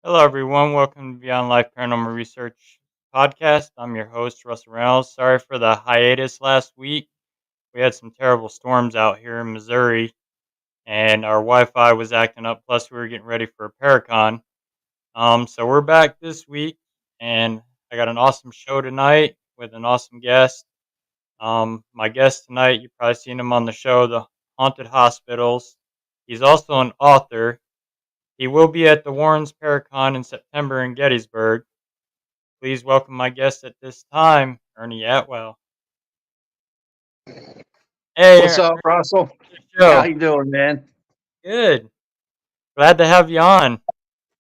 Hello, everyone. Welcome to Beyond Life Paranormal Research Podcast. I'm your host, Russell Reynolds. Sorry for the hiatus last week. We had some terrible storms out here in Missouri, and our Wi-Fi was acting up. Plus, we were getting ready for a Paracon. So we're back this week, and I got an awesome show tonight with an awesome guest. My guest tonight, you've probably seen him on the show, The Haunted Hospitals. He's also an author. He will be at the Warrens Paracon in September in Gettysburg. Please welcome my guest at this time, Ernie Atwell. Hey, What's up, Russell? How show. you doing, man? Good. Glad to have you on.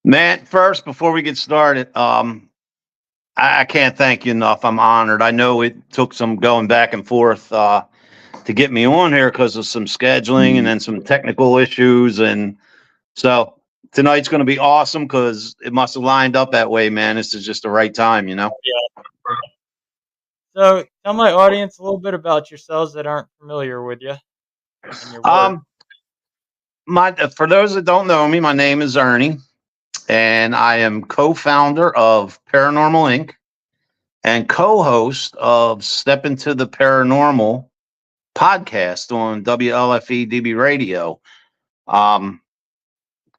Man, first, before we get started, I can't thank you enough. I'm honored. I know it took some going back and forth to get me on here because of some scheduling and then some technical issues, and so tonight's going to be awesome because it must have lined up that way, man. This is just the right time, you know. Yeah. So tell my audience a little bit about yourselves that aren't familiar with you and your work. For those that don't know me, my name is Ernie, and I am co-founder of Paranormal Inc. and co-host of Step Into the Paranormal podcast on WLFE DB Radio.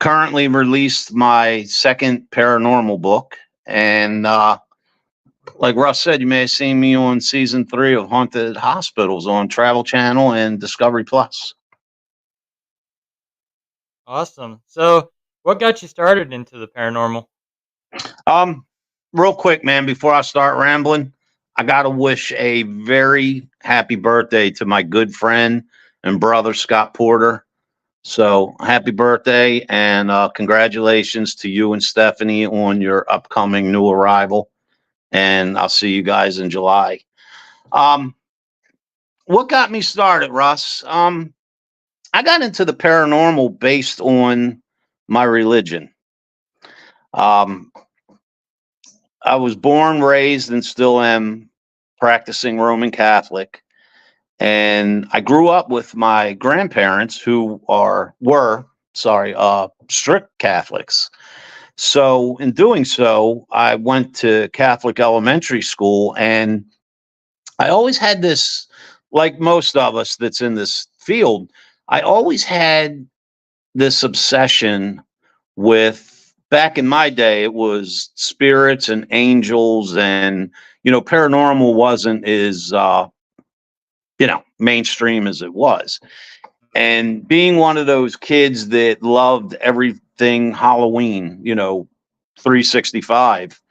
Currently released my second paranormal book, and like Russ said, you may have seen me on season 3 of Haunted Hospitals on Travel Channel and Discovery Plus. Awesome. So what got you started into the paranormal? Real quick, man, before I start rambling, I gotta wish a very happy birthday to my good friend and brother Scott Porter. So happy birthday, and congratulations to you and Stephanie on your upcoming new arrival. And I'll see you guys in July. What got me started, Russ? I got into the paranormal based on my religion. I was born, raised, and still am practicing Roman Catholic. And I grew up with my grandparents who were strict Catholics. So in doing so, I went to Catholic elementary school, and I always had this, like most of us that's in this field, I always had this obsession with, back in my day, it was spirits and angels, and, paranormal wasn't as, mainstream as it was. And being one of those kids that loved everything Halloween, 365,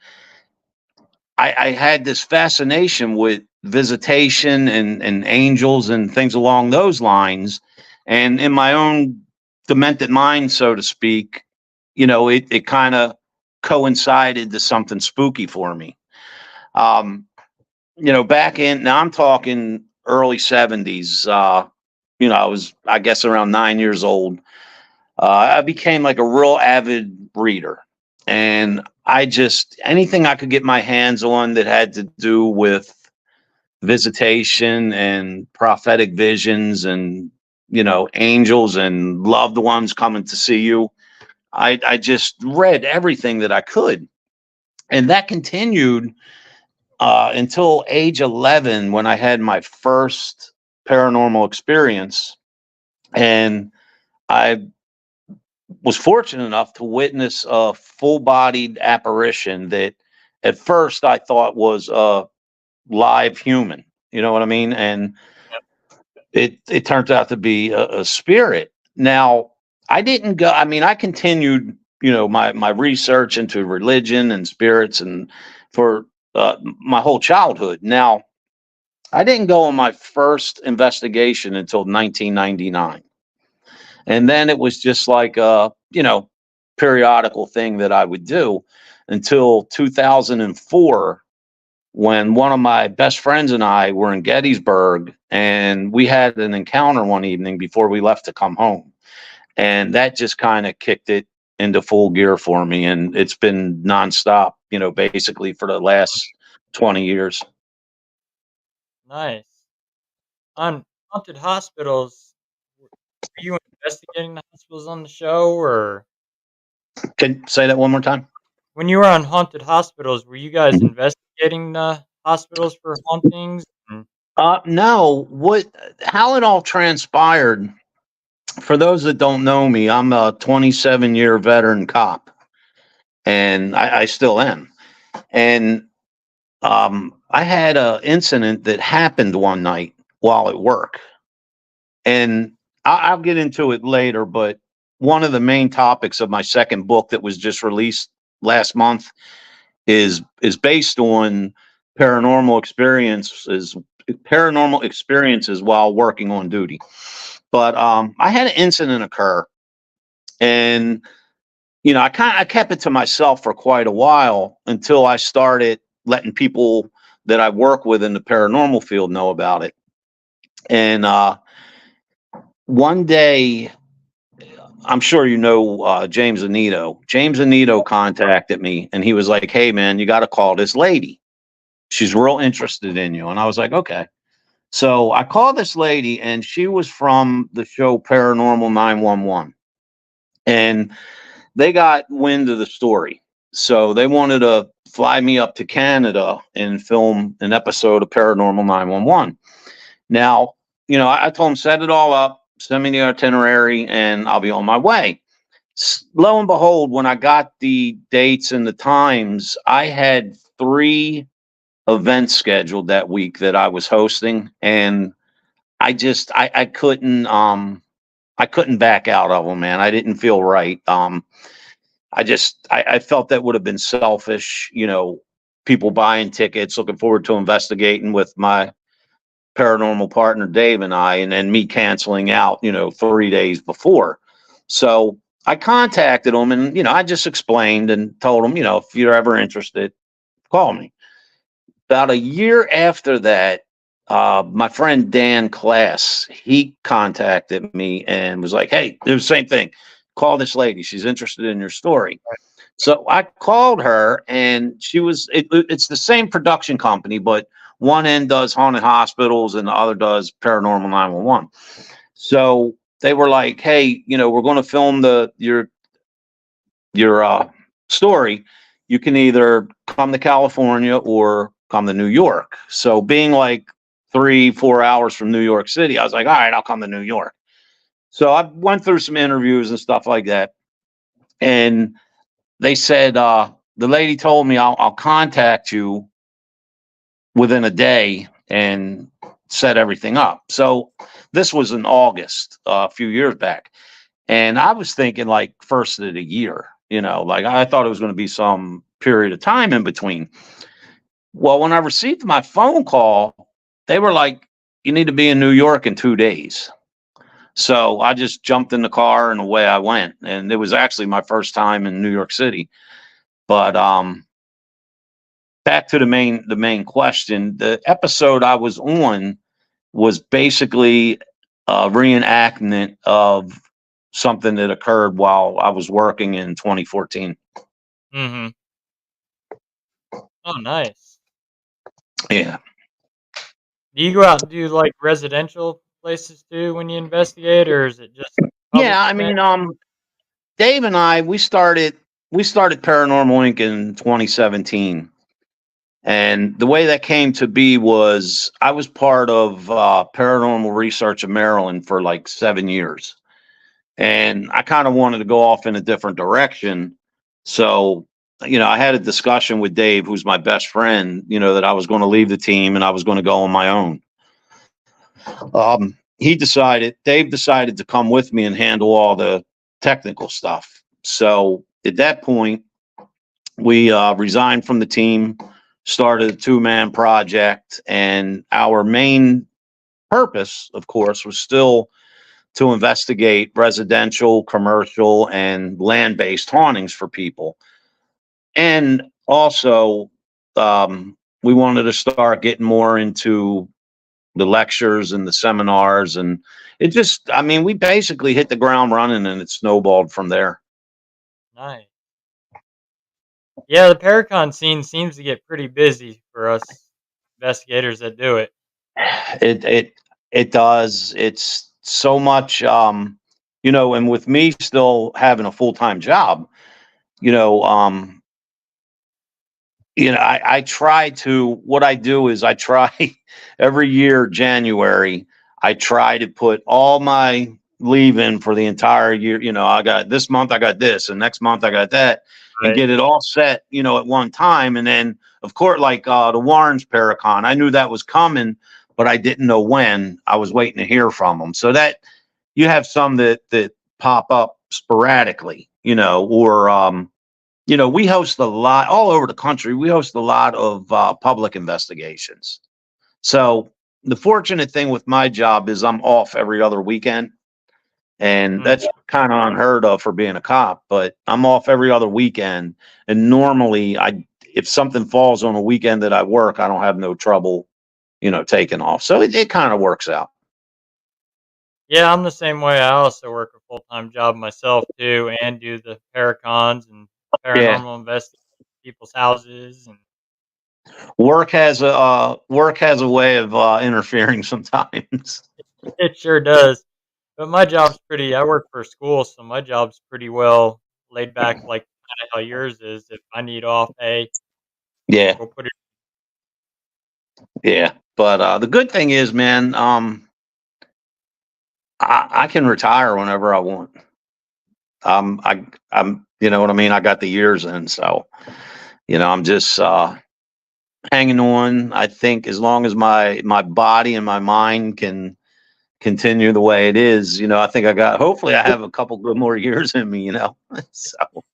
I had this fascination with visitation and angels and things along those lines. And in my own demented mind, so to speak, it kind of coincided to something spooky for me. Now I'm talking early 70s. I was, I guess, around 9 years old. I became like a real avid reader. And anything I could get my hands on that had to do with visitation and prophetic visions and, angels and loved ones coming to see you, I just read everything that I could. And that continued until age 11, when I had my first paranormal experience. And I was fortunate enough to witness a full-bodied apparition that at first I thought was a live human. You know what I mean? And it turns out to be a spirit. Now, I didn't go. I mean, I continued, my research into religion and spirits, and for my whole childhood. Now, I didn't go on my first investigation until 1999, and then it was just like a periodical thing that I would do until 2004, when one of my best friends and I were in Gettysburg, and we had an encounter one evening before we left to come home. And that just kind of kicked it into full gear for me. And it's been nonstop, basically for the last 20 years. Nice. On haunted hospitals, were you investigating the hospitals on the show, or Can you say that one more time? when you were on haunted hospitals, were you guys investigating the hospitals for hauntings? No. How it all transpired, for those that don't know me, I'm a 27-year veteran cop, and I still am. And I had an incident that happened one night while at work, and I'll get into it later. But one of the main topics of my second book that was just released last month is based on paranormal experiences paranormal experiences while working on duty. But I had an incident occur, and I kept it to myself for quite a while until I started letting people that I work with in the paranormal field know about it. And one day, I'm sure James Anito. James Anito contacted me, and he was like, "Hey, man, you got to call this lady. She's real interested in you." And I was like, "Okay." So I called this lady, and she was from the show Paranormal 911, and they got wind of the story. So they wanted to fly me up to Canada and film an episode of Paranormal 911. Now, I told them, set it all up, send me the itinerary, and I'll be on my way. Lo and behold, when I got the dates and the times, I had 3 events scheduled that week that I was hosting, and I couldn't back out of them, man. I didn't feel right. I felt that would have been selfish, people buying tickets, looking forward to investigating with my paranormal partner Dave and I, and then me canceling out, 3 days before. So I contacted them, and I just explained and told them, if you're ever interested, call me. About a year after that, my friend Dan Class, he contacted me and was like, "Hey, do the same thing. Call this lady. She's interested in your story." So I called her, and it's the same production company, but one end does haunted hospitals and the other does paranormal 911. So they were like, "Hey, we're going to film your story. You can either come to California or come to New York." So being like 3-4 hours from New York City, I was like, "All right, I'll come to New York." So I went through some interviews and stuff like that, and they said the lady told me, I'll contact you within a day and set everything up. So this was in August, a few years back, and I was thinking like first of the year, like I thought it was going to be some period of time in between. Well, when I received my phone call, they were like, "You need to be in New York in 2 days." So I just jumped in the car and away I went. And it was actually my first time in New York City. But back to the main question, the episode I was on was basically a reenactment of something that occurred while I was working in 2014. Mhm. Oh, nice. Yeah. Do you go out and do, like, residential places too when you investigate, or is it just public Yeah, I events? mean, Dave and I, we started Paranormal Inc. in 2017. And the way that came to be was I was part of Paranormal Research of Maryland for like 7 years. And I kind of wanted to go off in a different direction. So I had a discussion with Dave, who's my best friend, that I was going to leave the team and I was going to go on my own. Dave decided to come with me and handle all the technical stuff. So at that point, we resigned from the team, started a 2-man project, and our main purpose, of course, was still to investigate residential, commercial, and land-based hauntings for people. And also, we wanted to start getting more into the lectures and the seminars. And we basically hit the ground running and it snowballed from there. Nice. Yeah, the Paracon scene seems to get pretty busy for us investigators that do it. It does. It's so much, and with me still having a full-time job, you know, um, I try to, what I do is I try every year, January, I try to put all my leave in for the entire year. I got this month, I got this, and next month I got that, and Right. get it all set, at one time. And then, of course, like the Warren's Paracon, I knew that was coming, but I didn't know when. I was waiting to hear from them. So that you have some that pop up sporadically, we host a lot all over the country. We host a lot of public investigations. So the fortunate thing with my job is I'm off every other weekend. And Mm. that's kind of unheard of for being a cop, but I'm off every other weekend. And normally if something falls on a weekend that I work, I don't have no trouble, taking off. So it kind of works out. Yeah, I'm the same way. I also work a full time job myself too, and do the Paracons and Yeah. paranormal investigation people's houses, and Work has a way of interfering sometimes. it sure does. But my job's pretty. I work for a school, so my job's pretty well laid back, like kind of how yours is. If I need off, hey, Yeah. we'll put it. Yeah. But the good thing is, man, I can retire whenever I want. I'm, you know what I mean? I got the years in, so, I'm just, hanging on. I think as long as my body and my mind can continue the way it is, I think hopefully I have a couple good more years in me, so,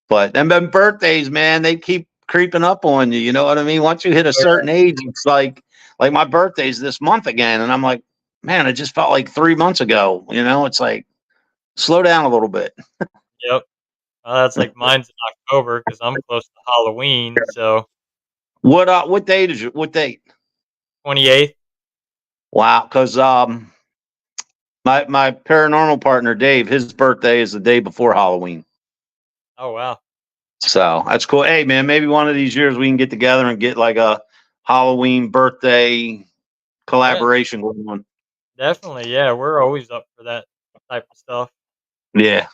but, and then birthdays, man, they keep creeping up on you. You know what I mean? Once you hit a certain age, it's like my birthday's this month again. And I'm like, man, it just felt like 3 months ago, it's like, slow down a little bit. Yep. That's like mine's in October because I'm close to Halloween, so What date is it? What date? 28th. Wow, because my paranormal partner Dave, his birthday is the day before Halloween. Oh wow. So that's cool. Hey man, maybe one of these years we can get together and get like a Halloween birthday Yeah, collaboration going on. definitely. Yeah, we're always up for that type of stuff. Yeah.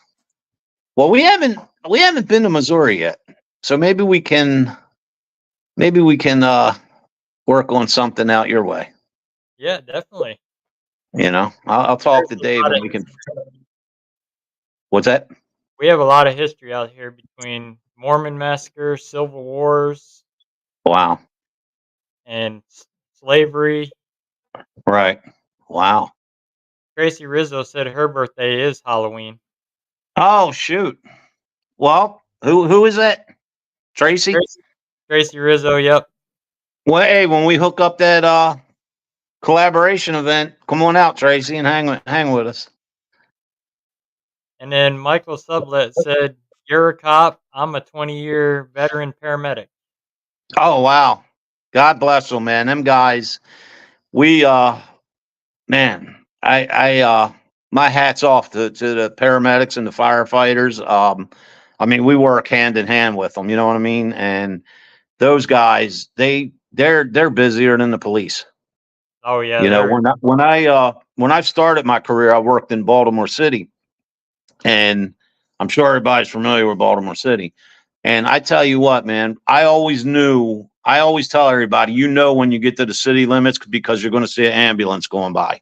Well, we haven't been to Missouri yet, so maybe we can work on something out your way. Yeah, definitely. I'll talk There's to a Dave lot and of we can. What's that? we have a lot of history out here between Mormon massacre, Civil Wars, Wow. and slavery. Right. Wow. Tracy Rizzo said her birthday is Halloween. Oh shoot. Well, who is that? Tracy? Tracy, Tracy Rizzo, yep. Well, hey, when we hook up that collaboration event, come on out, Tracy, and hang with us. And then Michael Sublet said, "You're a cop. I'm a 20-year veteran paramedic." Oh wow. God bless them, man. Them guys. We man, I my hat's off to the paramedics and the firefighters. We work hand in hand with them, you know what I mean? And those guys, they're busier than the police. Oh yeah, You know, they're when I started my career, I worked in Baltimore City, and I'm sure everybody's familiar with Baltimore City. And I tell you what, man, I always knew. I always tell everybody, when you get to the city limits because you're going to see an ambulance going by,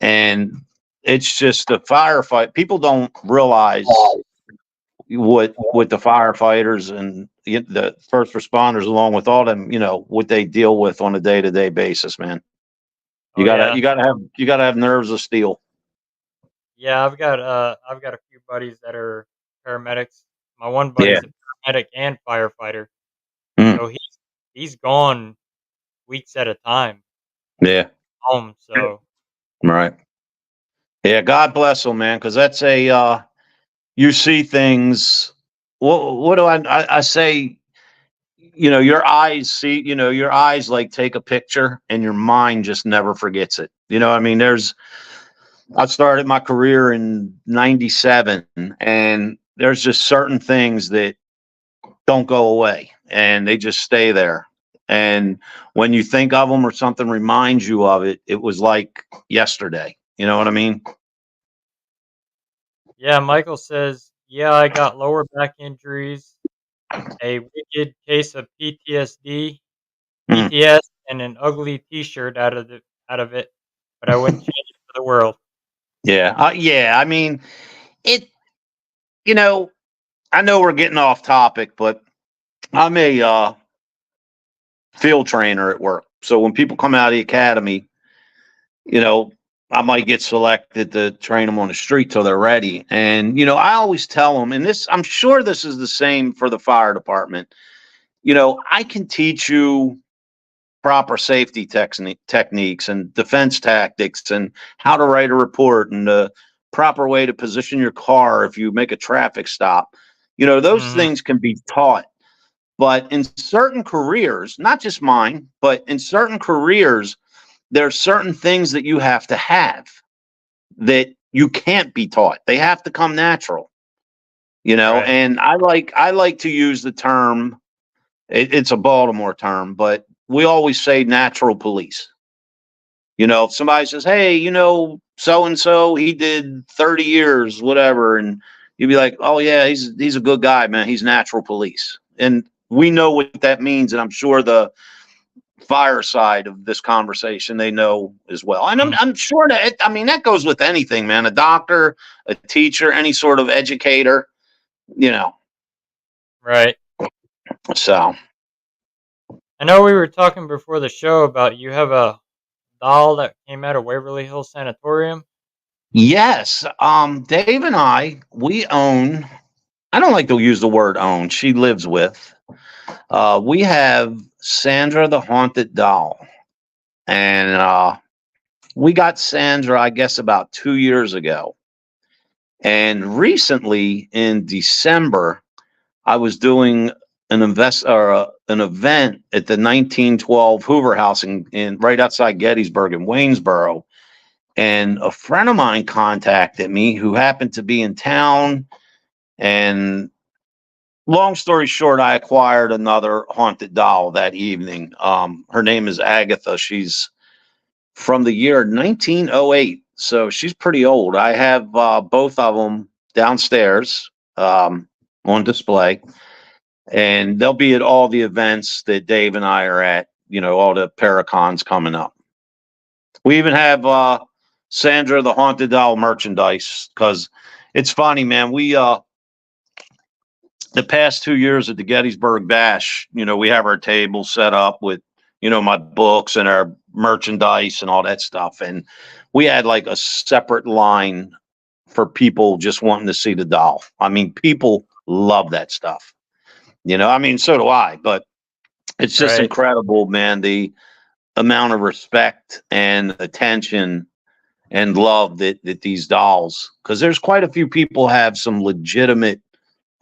and it's just a firefight. People don't realize what the firefighters and the first responders, along with all them, what they deal with on a day to day basis, man. Oh yeah, You gotta have nerves of steel. yeah. I've got a few buddies that are paramedics. My one Yeah. buddy's a paramedic and firefighter, Mm, so he's gone weeks at a time yeah. home. So Right. Yeah. God bless them, man. Because that's you see things. What do I say? Your eyes see. Your eyes like take a picture, and your mind just never forgets it. I mean, I started my career in '97, and there's just certain things that don't go away, and they just stay there. And when you think of them or something reminds you of it, it was like yesterday. You know what I mean? yeah, Michael says, yeah, I got lower back injuries, a wicked case of Mm, PTS, and an ugly T-shirt out of it, but I wouldn't change it for the world. yeah, yeah. I mean, it. You know, I know we're getting off topic, but I'm a field trainer at work. So when people come out of the academy, you know, I might get selected to train them on the street till they're ready. And, I always tell them, and I'm sure this is the same for the fire department. I can teach you proper safety techniques and defense tactics and how to write a report and the proper way to position your car if you make a traffic stop. Those Mhm. things can be taught. But in certain careers, not just mine, but in certain careers, there are certain things that you have to have that you can't be taught. They have to come natural, Right. and I like to use the term, it's a Baltimore term, but we always say natural police. If somebody says, "Hey, so and so, he did 30 years, whatever," and you'd be like, "Oh yeah, he's a good guy, man. He's natural police." And we know what that means, and I'm sure the fire side of this conversation they know as well. And I'm, Mhm. I'm sure I mean, that goes with anything, man. A doctor, a teacher, any sort of educator, you know. Right. So I know we were talking before the show about you have a doll that came out of Waverly Hills Sanatorium. yes, Dave and we own. I don't like to use the word own. She lives with. We have Sandra the Haunted Doll, and we got Sandra, I guess, about 2 years ago. And recently in December, I was doing an event at the 1912 Hoover House in right outside Gettysburg in Waynesboro, and a friend of mine contacted me who happened to be in town. And long story short, I acquired another haunted doll that evening. Her name is Agatha. She's from the year 1908, so she's pretty old. I have both of them downstairs on display, and they'll be at all the events that Dave and I are at. All the Paracons coming up. We even have Sandra the Haunted Doll merchandise because it's funny, man. We the past 2 years at the Gettysburg Bash, we have our table set up with my books and our merchandise and all that stuff, and we had like a separate line for people just wanting to see the doll. I mean, people love that stuff. I mean, so do I, but it's just Right. incredible, man, the amount of respect and attention and love that these dolls, because there's quite a few people have some legitimate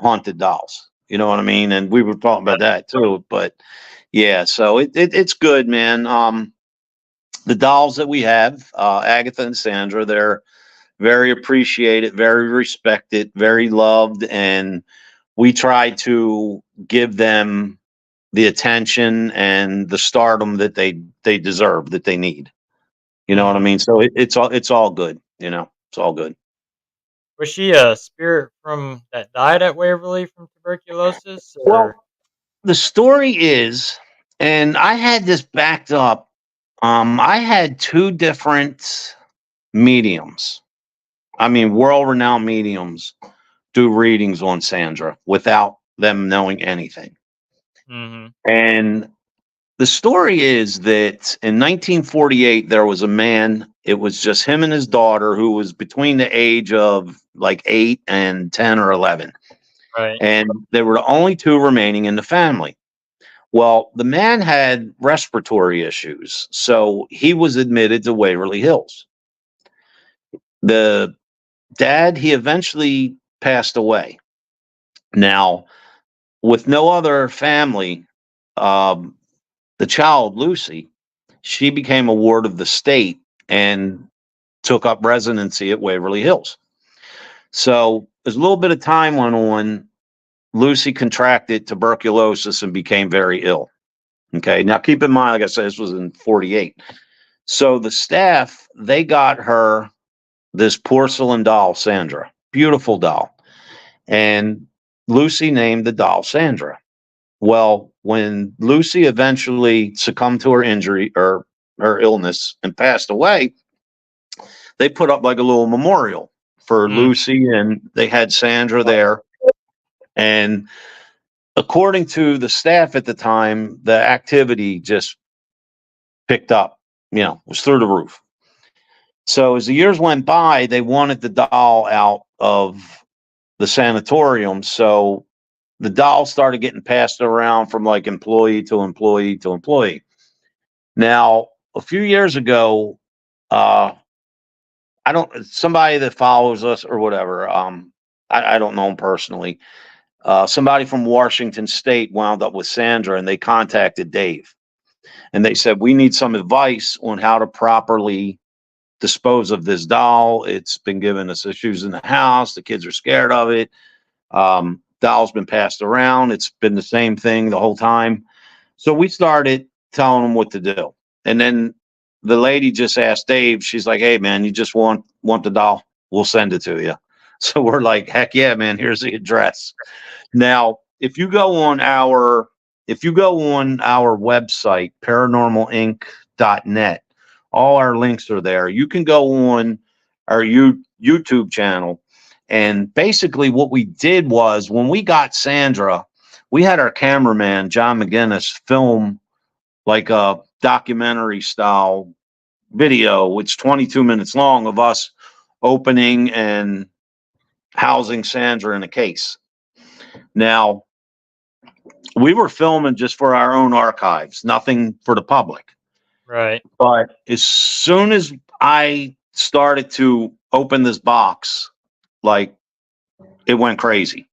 haunted dolls. You know what I mean? And we were talking about that too. But yeah, so it's good, man. The dolls that we have, Agatha and Sandra, they're very appreciated, very respected, very loved, and we try to give them the attention and the stardom that they deserve, that they need. You know what I Mhm. mean? So it's all good. It's all good. Was she a spirit from that died at Waverly from tuberculosis, Well, or? the story is, and I had this backed up. I had two different mediums. I mean, world renowned mediums do readings on Sandra without them knowing anything. Mhm. And the story is that in 1948, there was a man, it was just him and his daughter, who was between the age of like 8 and 10 or 11. Right. And they were the only two remaining in the family. Well, the man had respiratory issues, so he was admitted to Waverly Hills. The dad, he eventually passed away. Now, with no other family, um, the child, Lucy, she became a ward of the state and took up residency at Waverly Hills. So, as a little bit of time went on, Lucy contracted tuberculosis and became very ill. Okay. Now, keep in mind, like I said, this was in 48. So, the staff, they got her this porcelain doll, Sandra, beautiful doll. And Lucy named the doll Sandra. Well, when Lucy eventually succumbed to her injury or her illness and passed away, they put up like a little memorial for Mm. Lucy, and they had Sandra there. And according to the staff at the time, the activity just picked up, was through the roof. So as the years went by, they wanted the doll out of the sanatorium. So the doll started getting passed around from like employee to employee to employee. Now, a few years ago, uh, I don't, somebody that follows us or whatever, I don't know him personally. Somebody from Washington State wound up with Sandra and they contacted Dave and they said, we need some advice on how to properly dispose of this doll. It's been giving us issues in the house. The kids are scared of it. Doll's been passed around. It's been the same thing the whole time. So we started telling them what to do. And then the lady just asked Dave, she's like, hey man, you just want the doll? We'll send it to you. So we're like, heck yeah, man, here's the address. Now, if you go on our website, paranormalinc.net, all our links are there. You can go on our YouTube channel. And basically what we did was when we got Sandra, we had our cameraman, John McGinnis, film like a documentary style video, which 22 minutes long of us opening and housing Sandra in a case. Now, we were filming just for our own archives, nothing for the public. Right. But as soon as I started to open this box, like it went crazy.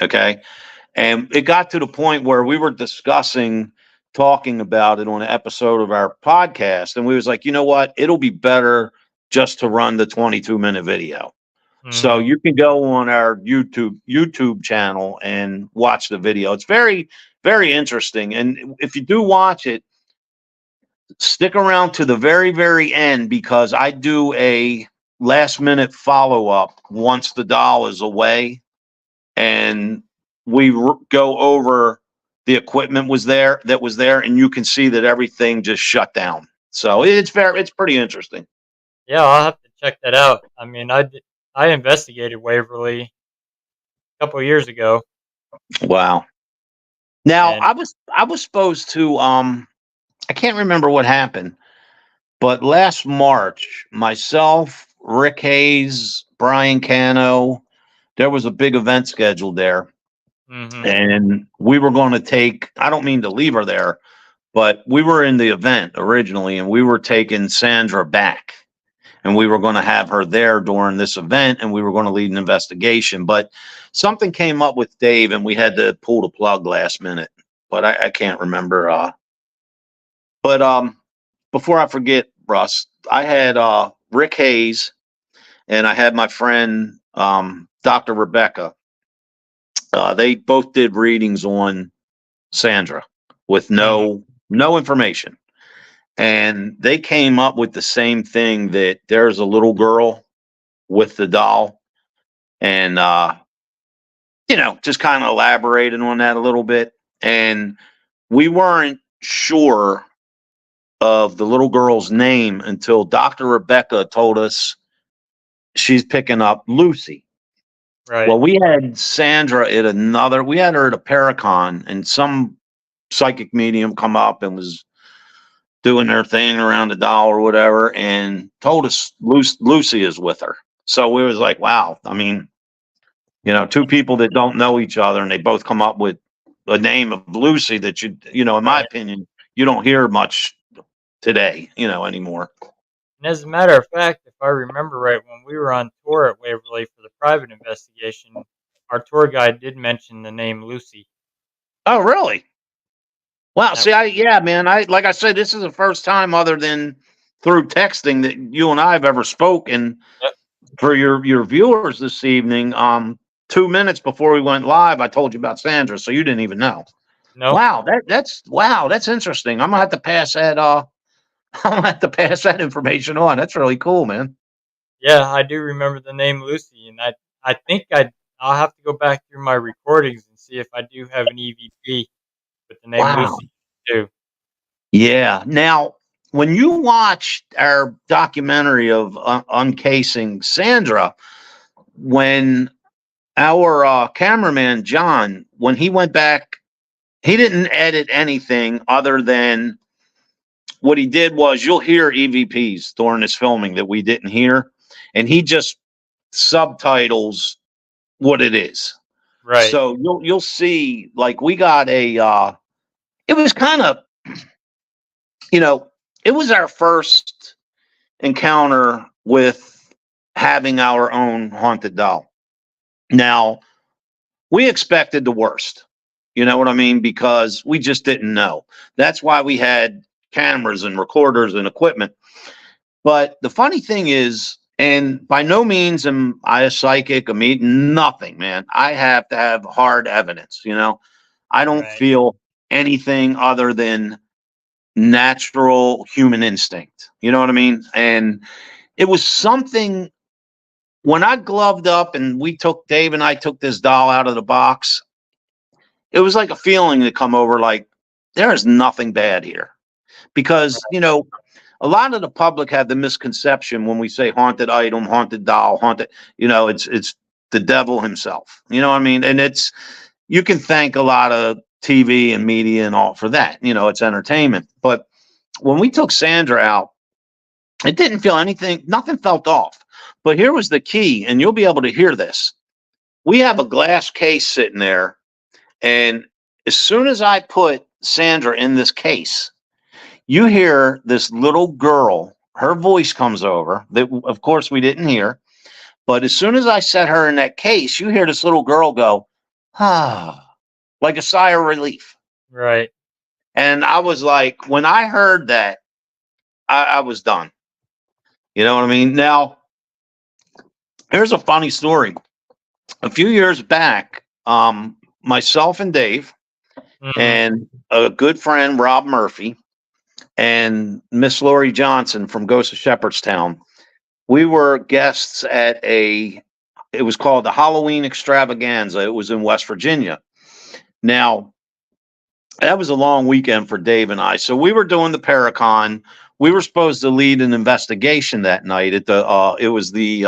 Okay. And it got to the point where we were talking about it on an episode of our podcast. And we was like, you know what? It'll be better just to run the 22-minute video. So Mhm. you can go on our YouTube channel and watch the video. It's very, very interesting. And if you do watch it, stick around to the very, very end because I do a last minute follow up once the doll is away and we go over the equipment that was there and you can see that everything just shut down. So it's pretty interesting. Yeah, I'll have to check that out. I mean, I investigated Waverly a couple years ago, Wow. Now and I was supposed to I can't remember what happened, but last March, myself, Rick Hayes, Brian Cano, there was a big event scheduled there. mhm. And we were going to take, I don't mean to leave her there, but we were in the event originally and we were taking Sandra back and we were going to have her there during this event and we were going to lead an investigation. But something came up with Dave and we had to pull the plug last minute. But I can't remember. But before I forget, Russ, I had Rick Hayes and I had my friend Dr. Rebecca. They both did readings on Sandra with Mhm. no information. And they came up with the same thing that there's a little girl with the doll and just kind of elaborating on that a little bit. And we weren't sure of the little girl's name until Dr. Rebecca told us she's picking up Lucy. Right. Well, we had Sandra at we had her at a Paracon, and some psychic medium come up and was doing their thing around the doll or whatever, and told us Lucy is with her. So we was like, wow. I mean, two people that don't know each other, and they both come up with a name of Lucy that in my Right. opinion, you don't hear much today, anymore. And as a matter of fact, if I remember right, when we were on tour at Waverly for the private investigation, our tour guide did mention the name Lucy. Oh, really? Wow. That, See, yeah, man. Like I said, this is the first time other than through texting that you and I have ever spoken. yep. For your viewers this evening, 2 minutes before we went live, I told you about Sandra, so you didn't even know. Nope. Wow, that's interesting. I'm gonna have to pass that. I'm gonna have to pass that information on. That's really cool, man. Yeah, I do remember the name Lucy, and I think I'll have to go back through my recordings and see if I do have an EVP with the name Wow. Lucy too. Yeah. Now, when you watched our documentary of uncasing Sandra, when our cameraman John, when he went back, he didn't edit anything other than what he did was you'll hear EVPs during this filming that we didn't hear, and he just subtitles what it is. Right. So you'll see like we got a it was kind of you know it was our first encounter with having our own haunted doll. Now, we expected the worst. You know what I mean? Because we just didn't know. That's why we had cameras and recorders and equipment. But the funny thing is, and by no means am I a psychic, a mean, nothing, man. I have to have hard evidence, I don't Right. feel anything other than natural human instinct. You know what I mean? And it was something when I gloved up and Dave and I took this doll out of the box, it was like a feeling to come over like, there is nothing bad here. Because, a lot of the public have the misconception when we say haunted item, haunted doll, haunted, it's the devil himself. You know what I mean? And you can thank a lot of TV and media and all for that. It's entertainment. But when we took Sandra out, it didn't feel anything, nothing felt off. But here was the key, and you'll be able to hear this. We have a glass case sitting there, and as soon as I put Sandra in this case, you hear this little girl, her voice comes over that, of course, we didn't hear. But as soon as I set her in that case, you hear this little girl go, ah, like a sigh of relief. Right. And I was like, when I heard that, I was done. You know what I mean? Now, here's a funny story. A few years back, myself and Dave Mhm. and a good friend, Rob Murphy, and Miss Lori Johnson from Ghost of Shepherdstown, we were guests at it was called the Halloween Extravaganza. It was in West Virginia. Now, that was a long weekend for Dave and I. So we were doing the Paracon. We were supposed to lead an investigation that night at it was the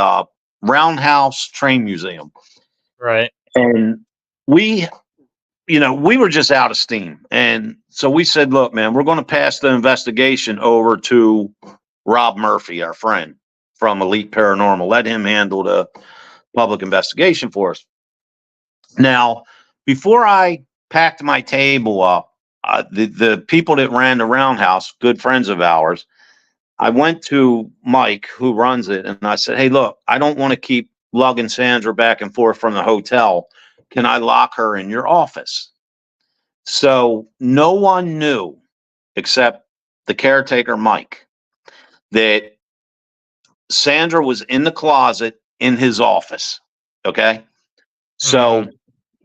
Roundhouse Train Museum. Right. And we we were just out of steam. And so we said, look, man, we're going to pass the investigation over to Rob Murphy, our friend from Elite Paranormal. Let him handle the public investigation for us. Now, before I packed my table up, the people that ran the Roundhouse, good friends of ours, I went to Mike, who runs it, and I said, hey, look, I don't want to keep lugging Sandra back and forth from the hotel. Can I lock her in your office? So no one knew except the caretaker, Mike, that Sandra was in the closet in his office. Okay. Mhm. So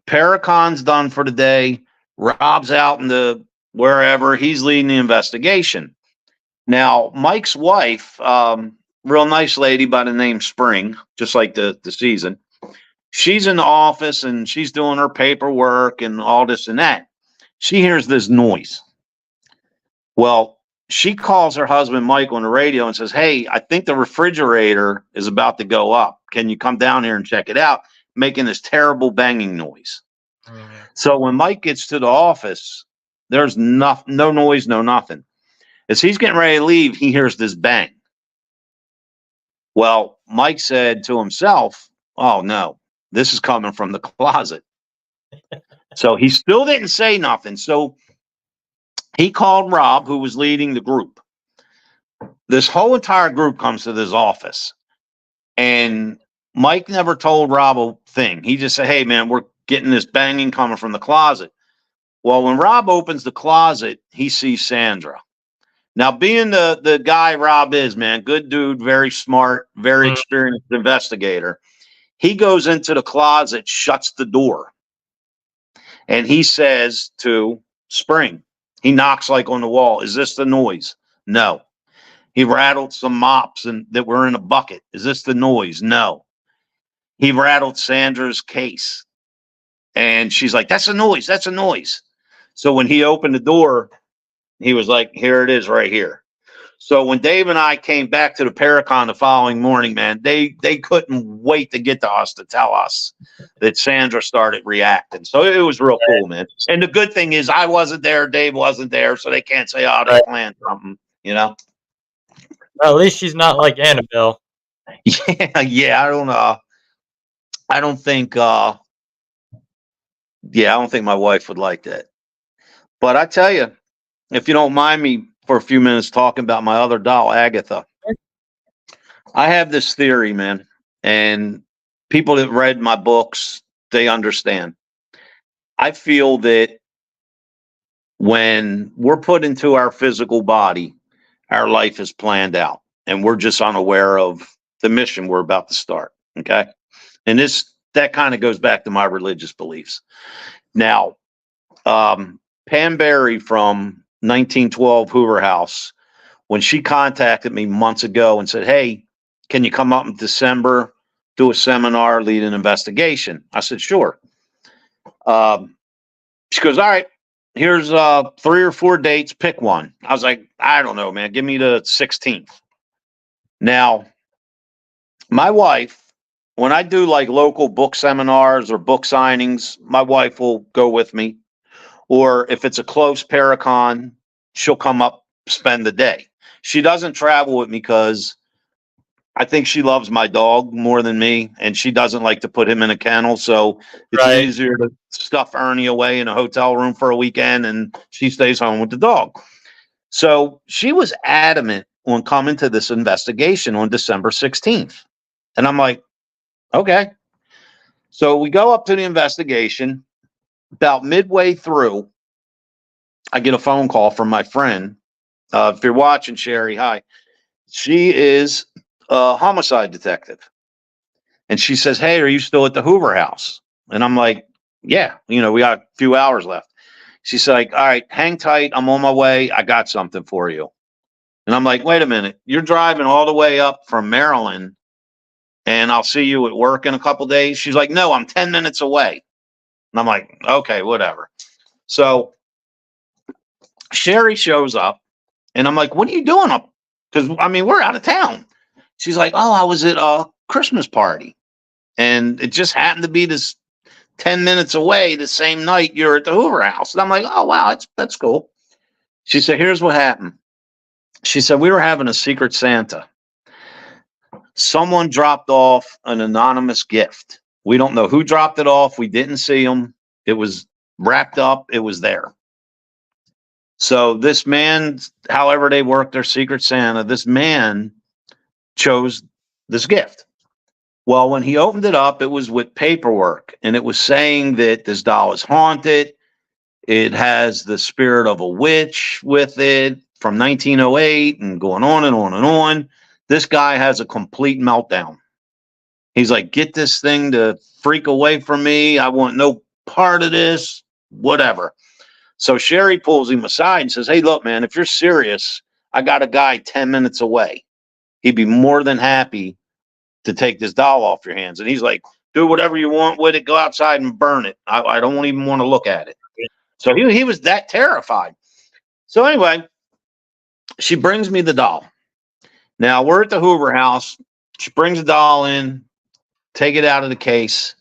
Paracon's done for the day. Rob's out in the wherever, he's leading the investigation. Now, Mike's wife, real nice lady by the name Spring, just like the season, she's in the office and she's doing her paperwork and all this and that. She hears this noise. Well, she calls her husband Mike on the radio and says, hey, I think the refrigerator is about to go up. Can you come down here and check it out? making this terrible banging noise. Mhm. So when Mike gets to the office, there's no noise, no nothing. As he's getting ready to leave, he hears this bang. Well, Mike said to himself, "Oh no, this is coming from the closet." So he still didn't say nothing. So he called Rob, who was leading the group. This whole entire group comes to this office, and Mike never told Rob a thing. He just said, "Hey, man, we're getting this banging coming from the closet." Well, when Rob opens the closet, he sees Sandra. Now, being the guy Rob is, man, good dude, very smart, very Mhm. experienced investigator. He goes into the closet, shuts the door, and he says to Spring, he knocks like on the wall, "Is this the noise?" No. He rattled some mops and that were in a bucket. "Is this the noise?" No. He rattled Sandra's case. And she's like, "That's a noise. That's a noise." So when he opened the door, he was like, "Here it is right here." So when Dave and I came back to the Paracon the following morning, man, they couldn't wait to get to us to tell us that Sandra started reacting. So it was real cool, man. And the good thing is I wasn't there, Dave wasn't there, so they can't say, "Oh, they Right. planned something," you know? Well, at least she's not like Annabelle. Yeah, yeah. I don't think I don't think my wife would like that. But I tell you, if you don't mind me for a few minutes talking about my other doll, Agatha, I have this theory, man, and people that read my books, they understand. I feel that when we're put into our physical body, our life is planned out, and we're just unaware of the mission we're about to start. Okay. And that kind of goes back to my religious beliefs. Now, Pam Berry from 1912 Hoover House, when she contacted me months ago and said, "Hey, can you come up in December, do a seminar, lead an investigation?" I said, "Sure." Um, she goes, "All right, here's 3 or 4 dates, pick one." I was like, "I don't know, man. Give me the 16th." Now, my wife, when I do like local book seminars or book signings, my wife will go with me. Or if it's a close Paracon, she'll come up, spend the day. She doesn't travel with me because I think she loves my dog more than me, and she doesn't like to put him in a kennel. So it's Right. easier to stuff Ernie away in a hotel room for a weekend, and she stays home with the dog. So she was adamant on coming to this investigation on December 16th. And I'm like, okay. So we go up to the investigation. About midway through, I get a phone call from my friend. If you're watching, Sherry, hi. She is a homicide detective. And she says, "Hey, are you still at the Hoover House?" And I'm like, "Yeah, we got a few hours left." She's like, "All right, hang tight. I'm on my way. I got something for you." And I'm like, "Wait a minute. You're driving all the way up from Maryland and I'll see you at work in a couple days?" She's like, "No, I'm 10 minutes away." And I'm like, "Okay, whatever." So Sherry shows up and I'm like, "What are you doing up?" Because, I mean, we're out of town. She's like, "Oh, I was at a Christmas party. And it just happened to be this 10 minutes away the same night you're at the Hoover House." And I'm like, "Oh, wow, that's cool." She said, "Here's what happened." She said, "We were having a secret Santa. Someone dropped off an anonymous gift. We don't know who dropped it off. We didn't see them. It was wrapped up. It was there. So this man, however they worked their secret Santa, this man chose this gift. Well, when he opened it up, it was with paperwork and it was saying that this doll is haunted. It has the spirit of a witch with it from 1908 and going on and on and on. This guy has a complete meltdown. He's like, "Get this thing to freak away from me. I want no part of this, whatever." So Sherry pulls him aside and says, "Hey, look, man, if you're serious, I got a guy 10 minutes away. He'd be more than happy to take this doll off your hands." And he's like, "Do whatever you want with it. Go outside and burn it. I don't even want to look at it." So he was that terrified. So anyway, she brings me the doll. Now we're at the Hoover House. She brings the doll in, take it out of the case.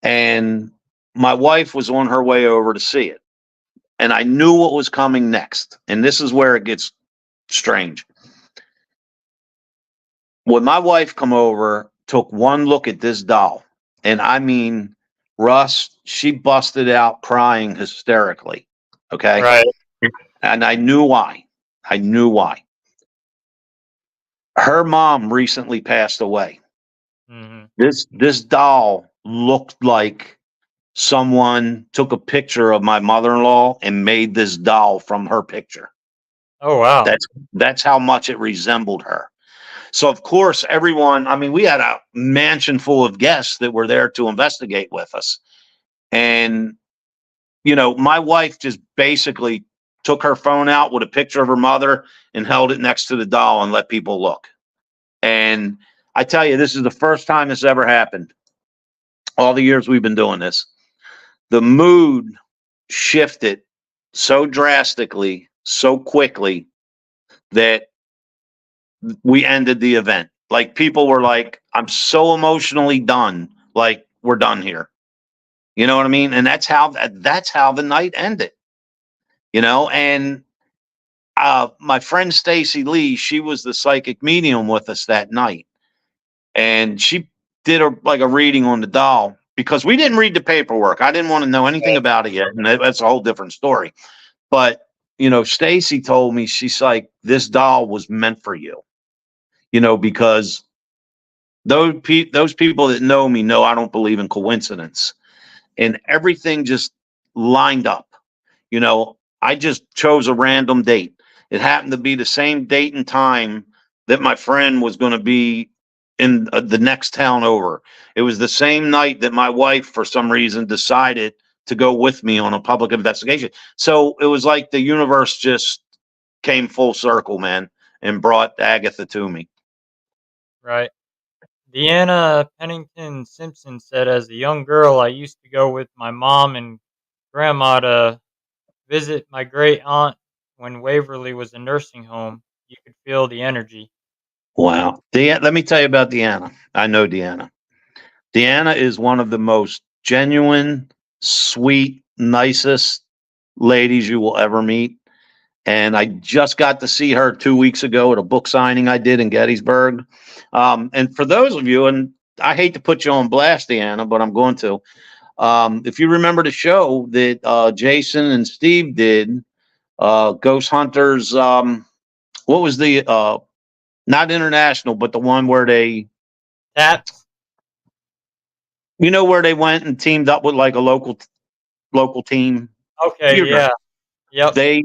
And my wife was on her way over to see it. And I knew what was coming next. And this is where it gets strange. When my wife come over, took one look at this doll, and I mean, Russ, she busted out crying hysterically. Okay. Right. And I knew why. I knew why. Her mom recently passed away. Hmm. This doll looked like someone took a picture of my mother-in-law and made this doll from her picture. Oh, wow. That's how much it resembled her. So of course, everyone, I mean, we had a mansion full of guests that were there to investigate with us. And, my wife just basically took her phone out with a picture of her mother and held it next to the doll and let people look. And I tell you, this is the first time this ever happened. All the years we've been doing this, the mood shifted so drastically, so quickly that we ended the event. Like people were like, I'm so emotionally done. Like we're done here. You know what I mean? And that's how the night ended. And my friend Stacy Lee, she was the psychic medium with us that night. And she did like a reading on the doll because we didn't read the paperwork. I didn't want to know anything about it yet. And that's a whole different story. But, Stacy told me, she's like, this doll was meant for you, because those people that know me know I don't believe in coincidence, and everything just lined up. I just chose a random date. It happened to be the same date and time that my friend was going to be in the next town over. It was the same night that my wife, for some reason, decided to go with me on a public investigation. So it was like the universe just came full circle, man, and brought Agatha to me. Right. Deanna Pennington Simpson said, as a young girl, I used to go with my mom and grandma to visit my great aunt when Waverly was a nursing home. You could feel the energy. Wow. Let me tell you about Deanna. I know Deanna. Deanna is one of the most genuine, sweet, nicest ladies you will ever meet. And I just got to see her 2 weeks ago at a book signing I did in Gettysburg. And for those of you, and I hate to put you on blast, Deanna, but I'm going to. If you remember the show that Jason and Steve did, Ghost Hunters, what was the, not international, but the one where Taps? where they went and teamed up with like a local team. You Okay, remember. yeah. Yep. They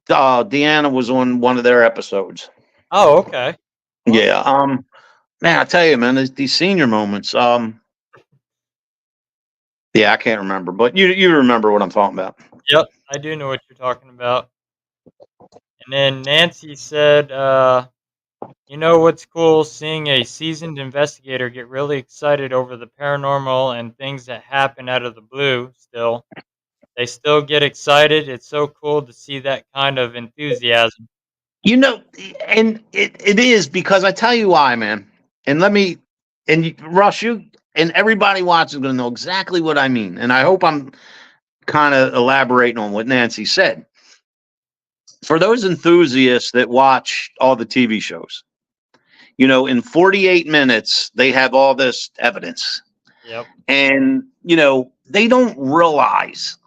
Deanna was on one of their episodes. Oh, okay. Yeah. Awesome. Man, I tell you, man, these senior moments. Yeah, I can't remember, but you remember what I'm talking about. Yep. I do know what you're talking about. And then Nancy said, you know what's cool? Seeing a seasoned investigator get really excited over the paranormal and things that happen out of the blue still. They still get excited. It's so cool to see that kind of enthusiasm. You know, and it is because I tell you why, man. And Russ, you and everybody watching is going to know exactly what I mean. And I hope I'm kind of elaborating on what Nancy said. For those enthusiasts that watch all the TV shows, in 48 minutes, they have all this evidence. Yep. And, they don't realize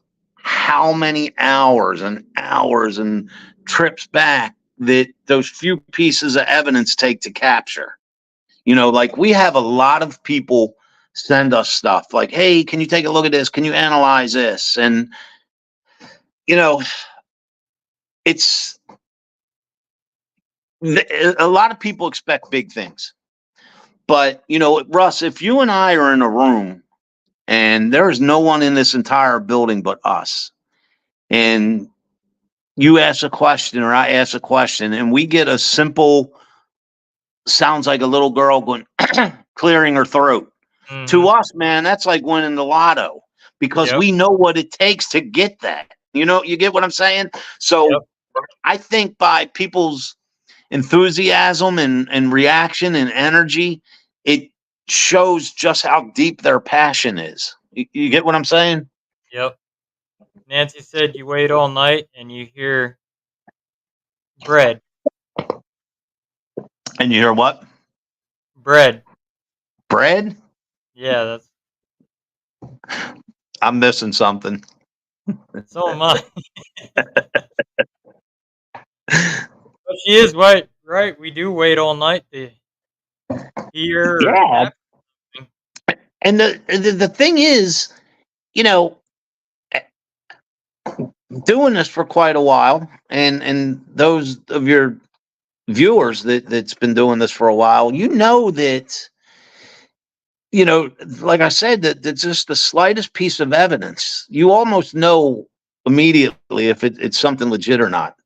how many hours and hours and trips back that those few pieces of evidence take to capture. Like we have a lot of people send us stuff like, hey, can you take a look at this? Can you analyze this? And, you know, it's a lot of people expect big things. But, Russ, if you and I are in a room and there is no one in this entire building but us, and you ask a question or I ask a question, and we get a simple, sounds like a little girl going, clearing her throat. To Mhm. us, man, that's like winning the lotto because Yep. we know what it takes to get that. You get what I'm saying? So Yep. I think by people's enthusiasm and reaction and energy, it shows just how deep their passion is. You get what I'm saying? Yep. Nancy said you wait all night and you hear bread. And you hear what? Bread. Bread? Yeah, that's I'm missing something. so am I. But she is right. Right. We do wait all night to hear or Yeah. happen. And the thing is, you know, doing this for quite a while, and those of your viewers that's been doing this for a while, you know that, like I said, that just the slightest piece of evidence, you almost know immediately if it's something legit or not.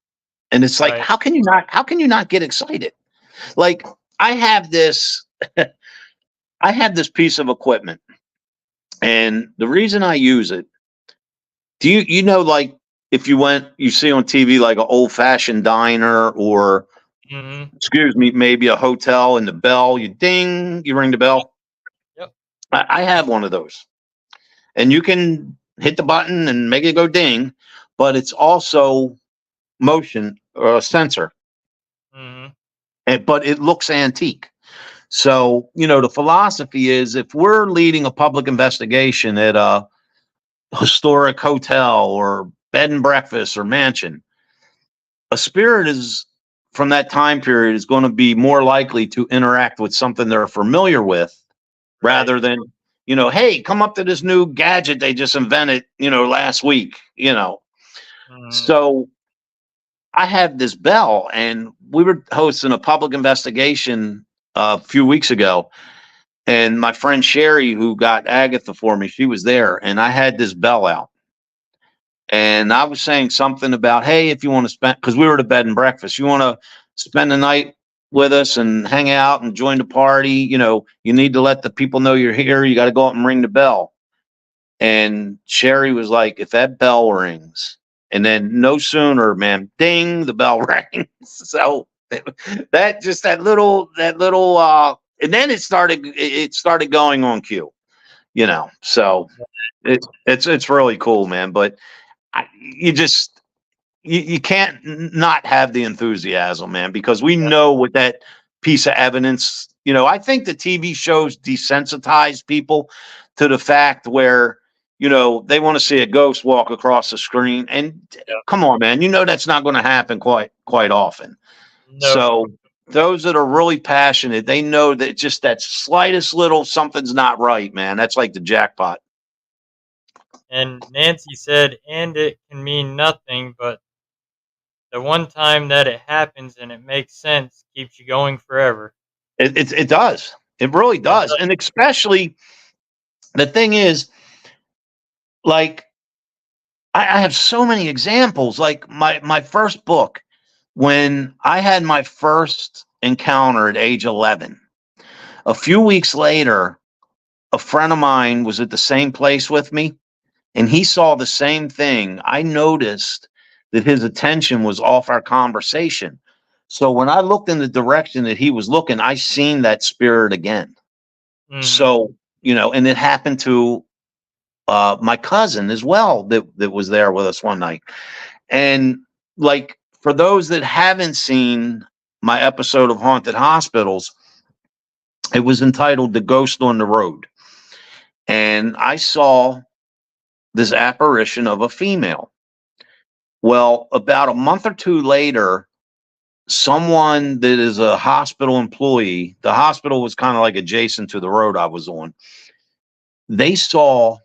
And it's like, Right. how can you not get excited? Like I have this, I have this piece of equipment, and the reason I use it, you know, like if you see on TV like an old fashioned diner, or Mm-hmm. excuse me, maybe a hotel, and the bell, you ding, you ring the bell. Yep. I have one of those, and you can hit the button and make it go ding, but it's also motion sensor, Mm-hmm. but it looks antique. So, the philosophy is if we're leading a public investigation at a historic hotel or bed and breakfast or mansion, a spirit is from that time period is going to be more likely to interact with something they're familiar with Right. rather than, hey, come up to this new gadget they just invented, last week. Mm-hmm. So I have this bell, and we were hosting a public investigation a few weeks ago. And my friend Sherry, who got Agatha for me, she was there, and I had this bell out. And I was saying something about, hey, if you want to spend, because we were at a bed and breakfast, you want to spend the night with us and hang out and join the party, you need to let the people know you're here. You got to go up and ring the bell. And Sherry was like, if that bell rings, and then no sooner, man, ding, the bell rang. So and then it started going on cue. So it's really cool, man. But you can't not have the enthusiasm, man, because we know what that piece of evidence, I think the TV shows desensitize people to the fact where, they want to see a ghost walk across the screen. And Yep. come on, man, that's not going to happen quite often. Nope. So those that are really passionate, they know that just that slightest little something's not right, man. That's like the jackpot. And Nancy said, and it can mean nothing, but the one time that it happens and it makes sense keeps you going forever. It does. It really It does. And especially the thing is, like, I have so many examples. Like my first book, when I had my first encounter at age 11, a few weeks later, a friend of mine was at the same place with me, and he saw the same thing. I noticed that his attention was off our conversation. So when I looked in the direction that he was looking, I seen that spirit again. mm-hmm. So, and it happened to my cousin as well that was there with us one night. And like for those that haven't seen my episode of Haunted Hospitals, it was entitled The Ghost on the Road. And I saw this apparition of a female. Well, about a month or two later, someone that is a hospital employee, the hospital was kind of like adjacent to the road I was on, they saw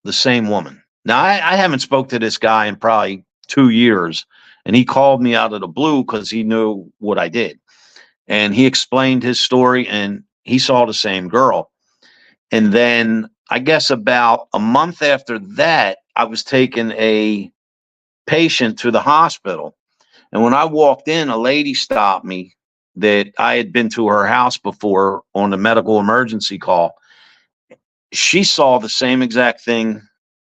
the same woman. Now, I haven't spoke to this guy in probably 2 years, and he called me out of the blue because he knew what I did. And he explained his story, and he saw the same girl. And then I guess about a month after that, I was taking a patient to the hospital. And when I walked in, a lady stopped me that I had been to her house before on the medical emergency call. She saw the same exact thing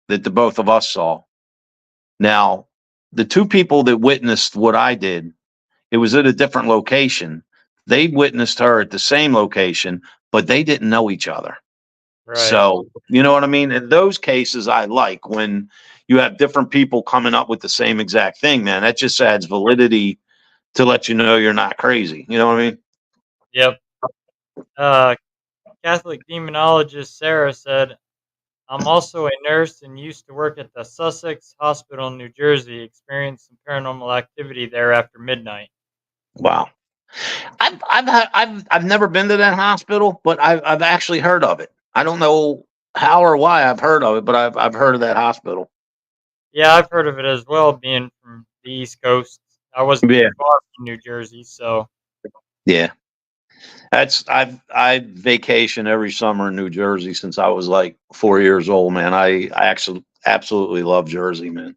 that the both of us saw. Now, the two people that witnessed what I did, it was at a different location. They witnessed her at the same location, but they didn't know each other. Right. So, you know what I mean? In those cases, I like when you have different people coming up with the same exact thing, man. That just adds validity to let you know you're not crazy. You know what I mean? Yep. Uh, Catholic demonologist Sarah said, I'm also a nurse and used to work at the Sussex Hospital in New Jersey. Experienced some paranormal activity there after midnight. Wow. I've never been to that hospital, but I've actually heard of it. I don't know how or why I've heard of it, but I've heard of that hospital. Yeah, I've heard of it as well, being from the East Coast. I wasn't too Yeah. far from New Jersey, so Yeah. That's I vacation every summer in New Jersey since I was like 4 years old, man. I actually absolutely love Jersey, man.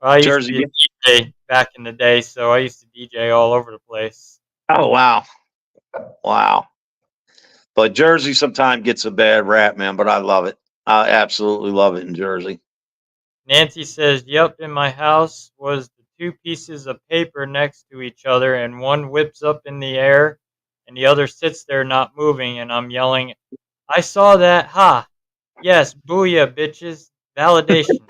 I used to Jersey. be a DJ back in the day, so I used to DJ all over the place. Oh wow, wow. But Jersey sometimes gets a bad rap, man. But I love it. I absolutely love it in Jersey. Nancy says, "Yep, in my house was the two pieces of paper next to each other, and one whips up in the air, and the other sits there not moving, and I'm yelling, 'I saw that! Ha! Yes, booyah, bitches! Validation!'"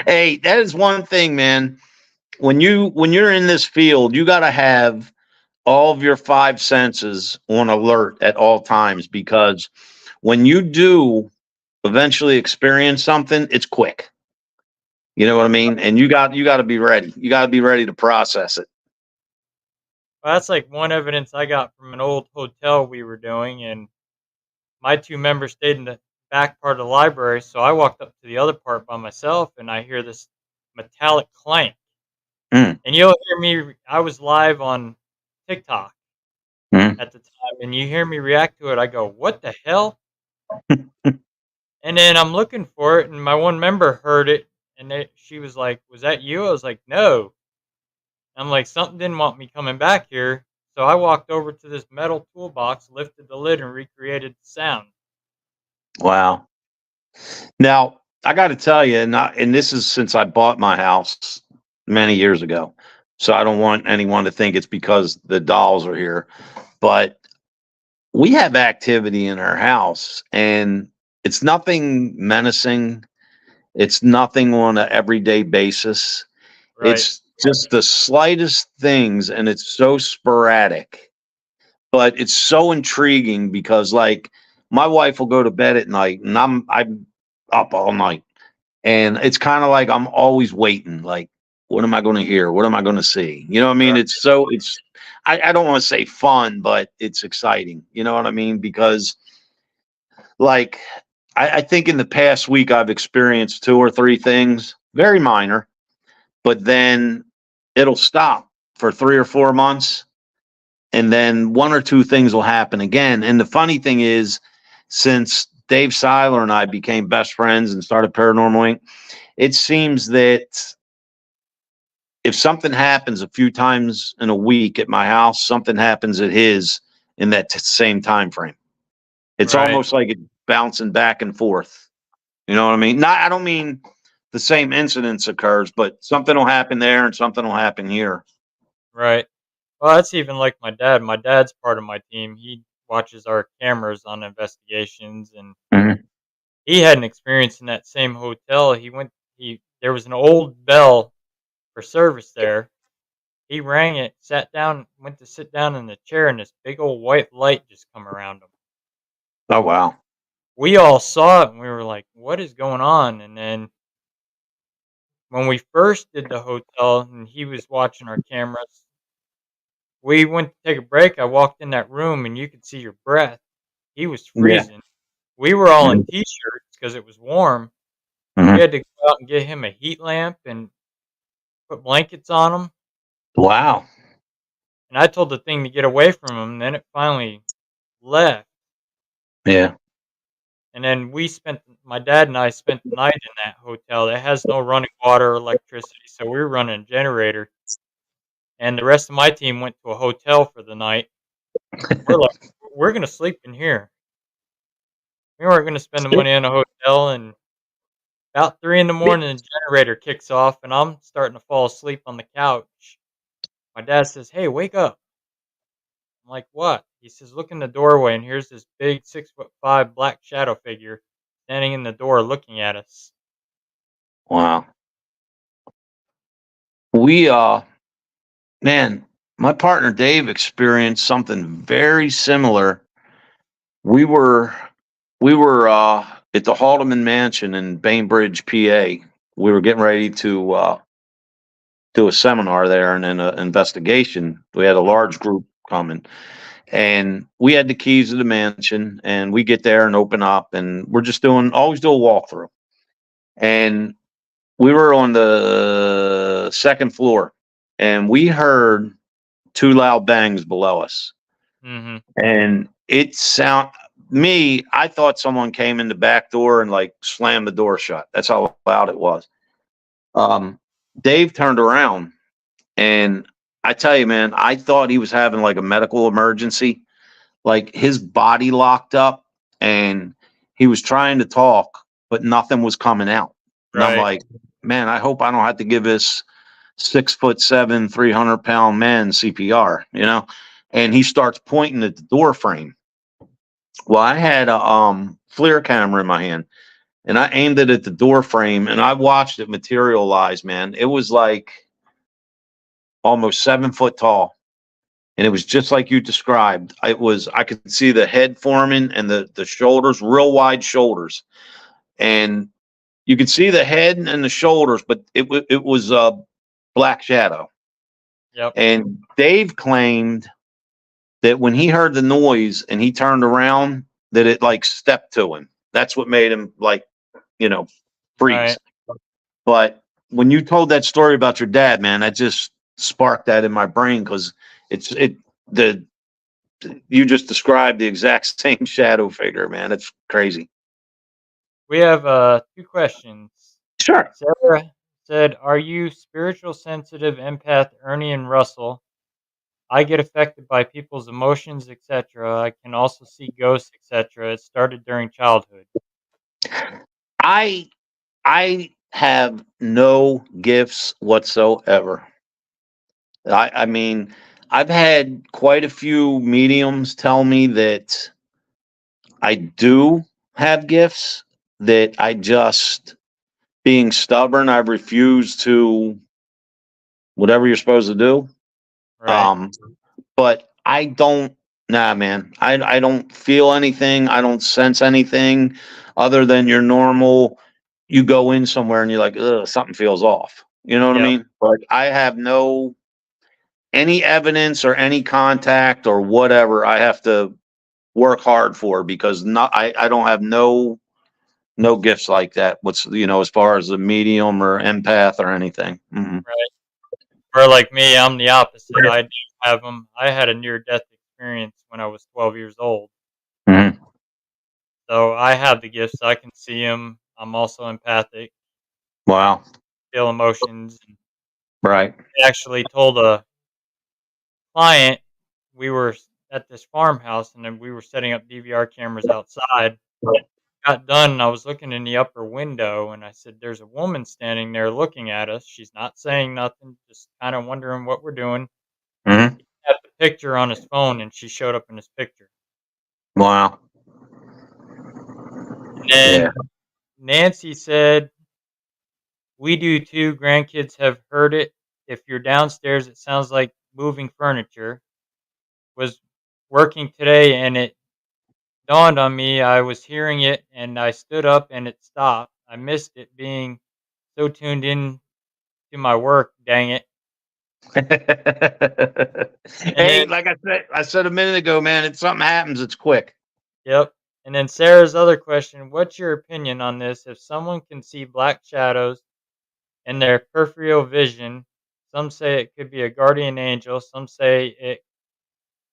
Hey, that is one thing, man. When you're in this field, you got to have all of your five senses on alert at all times because when you do eventually experience something, it's quick. You know what I mean? And you got to be ready. You got to be ready to process it. Well, that's like one evidence I got from an old hotel we were doing, and my 2 members stayed in the back part of the library, so I walked up to the other part by myself, and I hear this metallic clank. Mm, And you'll hear me I was live on TikTok mm. at the time, and you hear me react to it, I go, "What the hell?" And then I'm looking for it, and my one member heard it, and she was like, "Was that you?" I was like, "No." I'm like, "Something didn't want me coming back here." So I walked over to this metal toolbox, lifted the lid, and recreated the sound. Wow. Now I got to tell you, and this is since I bought my house many years ago, so I don't want anyone to think it's because the dolls are here. But we have activity in our house, and it's nothing menacing. It's nothing on an everyday basis. Right, It's just the slightest things, and it's so sporadic, but it's so intriguing because, like, my wife will go to bed at night, and I'm up all night, and it's kind of like I'm always waiting. Like, what am I going to hear? What am I going to see? You know what I mean? right, I don't want to say fun, but it's exciting. You know what I mean? Because like I think in the past week I've experienced two or three things, very minor, but then it'll stop for 3 or 4 months, and then one or two things will happen again. And the funny thing is, since Dave Seiler and I became best friends and started Paranormal Inc., it seems that if something happens a few times in a week at my house, something happens at his in that same time frame. It's right, almost like it bouncing back and forth. You know what I mean? Not, I don't mean the same incidents occurs, but something will happen there and something will happen here. right. Well, that's even like my dad. My dad's part of my team. He watches our cameras on investigations, and Mhm. he had an experience in that same hotel. He there was an old bell for service there. He rang it, sat down, went to sit down in the chair, and this big old white light just come around him. Oh wow. We all saw it, and we were like, "What is going on?" And then when we first did the hotel, and he was watching our cameras, we went to take a break. I walked in that room, and you could see your breath. He was Yeah. freezing. We were all in Mhm. t-shirts because it was warm. We Mhm. had to go out and get him a heat lamp and put blankets on him. Wow. And I told the thing to get away from him. And then it finally left. Yeah. And then my dad and I spent the night in that hotel that has no running water or electricity. So we were running a generator. And the rest of my team went to a hotel for the night. We're like, we're going to sleep in here. We weren't going to spend the money on a hotel. And about 3 in the morning, the generator kicks off, and I'm starting to fall asleep on the couch. My dad says, "Hey, wake up." I'm like, "What?" He says, "Look in the doorway, and here's this big 6'5" black shadow figure standing in the door looking at us." Wow. We man, my partner Dave experienced something very similar. We were we were at the Haldeman Mansion in Bainbridge, PA. We were getting ready to do a seminar there and then an investigation. We had a large group coming, and we had the keys to the mansion. And we get there and open up, and we're just doing always do a walkthrough. And we were on the second floor, and we heard two loud bangs below us, Mhm. and it sound me. I thought someone came in the back door and like slammed the door shut. That's how loud it was. Um, Dave turned around, and I tell you, man, I thought he was having like a medical emergency. Like his body locked up, and he was trying to talk, but nothing was coming out. And I'm Right. like, man, I hope I don't have to give this 6'7", 300-pound man CPR, you know? And he starts pointing at the door frame. Well, I had a FLIR camera in my hand, and I aimed it at the door frame, and I watched it materialize, man. It was like almost 7 foot tall, and it was just like you described. It was I could see the head forming and the shoulders, real wide shoulders, and you could see the head and the shoulders, but it was a black shadow. Yep. And Dave claimed that when he heard the noise and he turned around, that it like stepped to him. That's what made him like, you know, freeze. Right. But when you told that story about your dad, man, that just sparked that in my brain because the you just described the exact same shadow figure, man. It's crazy. We have two questions. Sure. Sarah said, "Are you spiritual sensitive empath Ernie and Russell? I get affected by people's emotions, etc. I can also see ghosts, etc. It started during childhood." I I have no gifts whatsoever. I mean, I've had quite a few mediums tell me that I do have gifts, that I just, being stubborn, I've refused to whatever you're supposed to do. Right. Um, but I don't, nah, man. I don't feel anything. I don't sense anything other than your normal. You go in somewhere and you're like, ugh, something feels off. You know what I Yep. mean? But I have no any evidence or any contact or whatever. I have to work hard for because not I don't have no gifts like that. What's as far as a medium or empath or anything. Mm-mm. Right. Or like me, I'm the opposite. I do have them. I had a near death experience when I was 12 years old. Mhm. So I have the gifts. I can see them. I'm also empathic. I Wow. feel emotions. And Right. I actually told a client we were at this farmhouse and then we were setting up DVR cameras outside. Got done and I was looking in the upper window and I said, "There's a woman standing there looking at us. She's not saying nothing, just kind of wondering what we're doing." Hmm. He had the picture on his phone and she showed up in his picture. Wow. And Yeah. then Nancy said, "We do too. Grandkids have heard it. If you're downstairs, it sounds like moving furniture." Was working today and it dawned on me I was hearing it and I stood up and it stopped. I missed it being so tuned in to my work, dang it. And Hey, then, like I said a minute ago, man, if something happens, it's quick. yep. And then Sarah's other question, what's your opinion on this? If someone can see black shadows in their peripheral vision, some say it could be a guardian angel, some say it